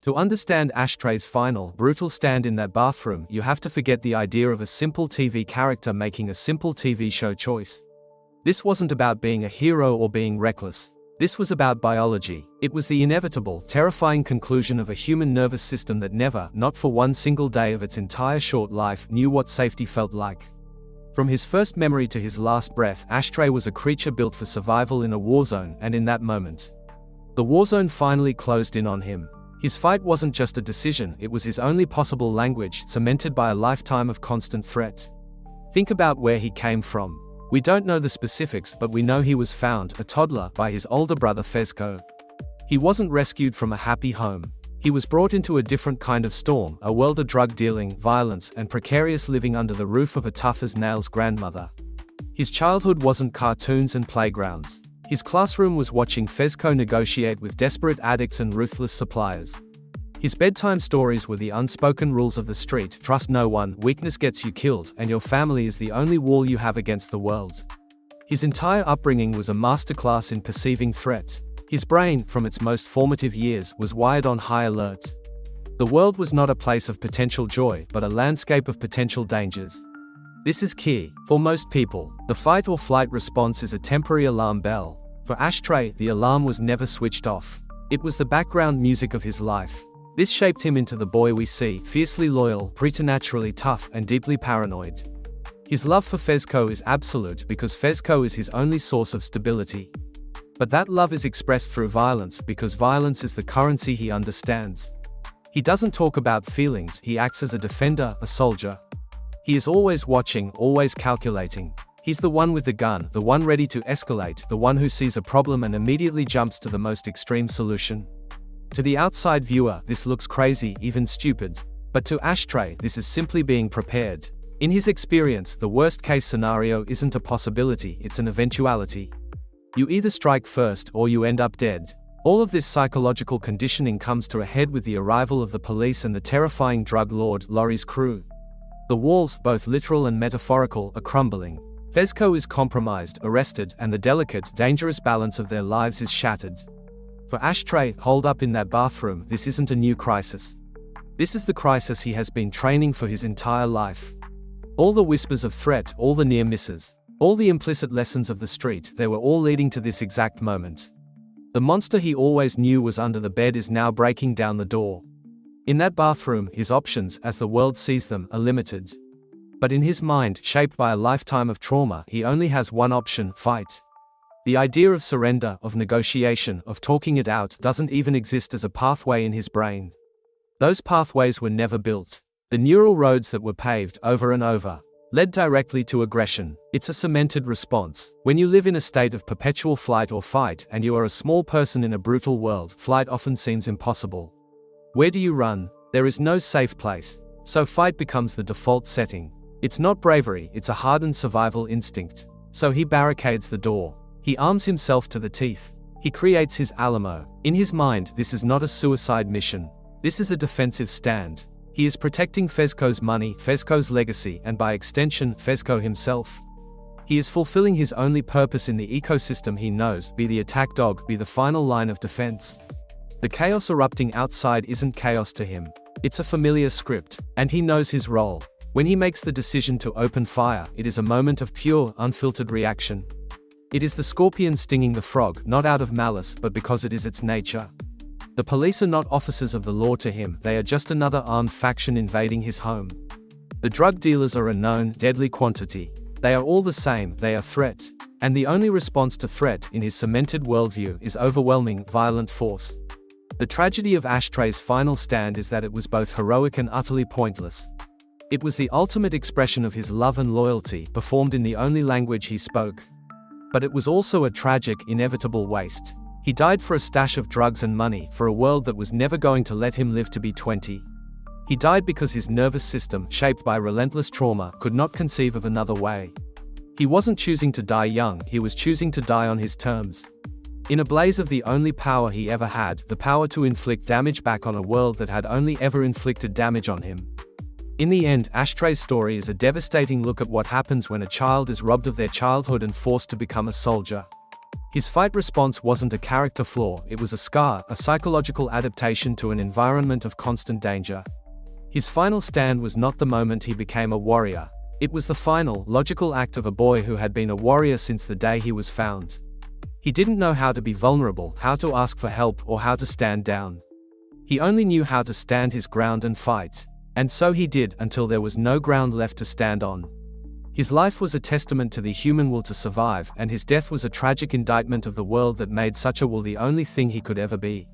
To understand Ashtray's final, brutal stand in that bathroom, you have to forget the idea of a simple TV character making a simple TV show choice. This wasn't about being a hero or being reckless. This was about biology. It was the inevitable, terrifying conclusion of a human nervous system that never, not for one single day of its entire short life, knew what safety felt like. From his first memory to his last breath, Ashtray was a creature built for survival in a warzone, and in that moment, the warzone finally closed in on him. His fight wasn't just a decision, it was his only possible language, cemented by a lifetime of constant threat. Think about where he came from. We don't know the specifics, but we know he was found, a toddler, by his older brother Fezco. He wasn't rescued from a happy home. He was brought into a different kind of storm, a world of drug dealing, violence, and precarious living under the roof of a tough-as-nails grandmother. His childhood wasn't cartoons and playgrounds. His classroom was watching Fezco negotiate with desperate addicts and ruthless suppliers. His bedtime stories were the unspoken rules of the street: trust no one, weakness gets you killed, and your family is the only wall you have against the world. His entire upbringing was a masterclass in perceiving threat. His brain, from its most formative years, was wired on high alert. The world was not a place of potential joy, but a landscape of potential dangers. This is key. For most people, the fight or flight response is a temporary alarm bell. For Ashtray, the alarm was never switched off. It was the background music of his life. This shaped him into the boy we see, fiercely loyal, preternaturally tough, and deeply paranoid. His love for Fezco is absolute because Fezco is his only source of stability. But that love is expressed through violence because violence is the currency he understands. He doesn't talk about feelings, he acts as a defender, a soldier. He is always watching, always calculating. He's the one with the gun, the one ready to escalate, the one who sees a problem and immediately jumps to the most extreme solution. To the outside viewer, this looks crazy, even stupid. But to Ashtray, this is simply being prepared. In his experience, the worst-case scenario isn't a possibility, it's an eventuality. You either strike first or you end up dead. All of this psychological conditioning comes to a head with the arrival of the police and the terrifying drug lord, Laurie's crew. The walls, both literal and metaphorical, are crumbling. Fezco is compromised, arrested, and the delicate, dangerous balance of their lives is shattered. For Ashtray, holed up in that bathroom, this isn't a new crisis. This is the crisis he has been training for his entire life. All the whispers of threat, all the near misses, all the implicit lessons of the street, they were all leading to this exact moment. The monster he always knew was under the bed is now breaking down the door. In that bathroom, his options, as the world sees them, are limited. But in his mind, shaped by a lifetime of trauma, he only has one option: fight. The idea of surrender, of negotiation, of talking it out, doesn't even exist as a pathway in his brain. Those pathways were never built. The neural roads that were paved over and over led directly to aggression. It's a cemented response. When you live in a state of perpetual flight or fight, and you are a small person in a brutal world, flight often seems impossible. Where do you run? There is no safe place. So fight becomes the default setting. It's not bravery, it's a hardened survival instinct. So he barricades the door. He arms himself to the teeth. He creates his Alamo. In his mind, this is not a suicide mission. This is a defensive stand. He is protecting Fezco's money, Fezco's legacy, and by extension, Fezco himself. He is fulfilling his only purpose in the ecosystem he knows: be the attack dog, be the final line of defense. The chaos erupting outside isn't chaos to him. It's a familiar script, and he knows his role. When he makes the decision to open fire, it is a moment of pure, unfiltered reaction. It is the scorpion stinging the frog, not out of malice, but because it is its nature. The police are not officers of the law to him, they are just another armed faction invading his home. The drug dealers are a known, deadly quantity. They are all the same, they are threat. And the only response to threat, in his cemented worldview, is overwhelming, violent force. The tragedy of Ashtray's final stand is that it was both heroic and utterly pointless. It was the ultimate expression of his love and loyalty, performed in the only language he spoke. But it was also a tragic, inevitable waste. He died for a stash of drugs and money, for a world that was never going to let him live to be 20. He died because his nervous system, shaped by relentless trauma, could not conceive of another way. He wasn't choosing to die young, he was choosing to die on his terms. In a blaze of the only power he ever had, the power to inflict damage back on a world that had only ever inflicted damage on him. In the end, Ashtray's story is a devastating look at what happens when a child is robbed of their childhood and forced to become a soldier. His fight response wasn't a character flaw, it was a scar, a psychological adaptation to an environment of constant danger. His final stand was not the moment he became a warrior. It was the final, logical act of a boy who had been a warrior since the day he was found. He didn't know how to be vulnerable, how to ask for help, or how to stand down. He only knew how to stand his ground and fight. And so he did, until there was no ground left to stand on. His life was a testament to the human will to survive, and his death was a tragic indictment of the world that made such a will the only thing he could ever be.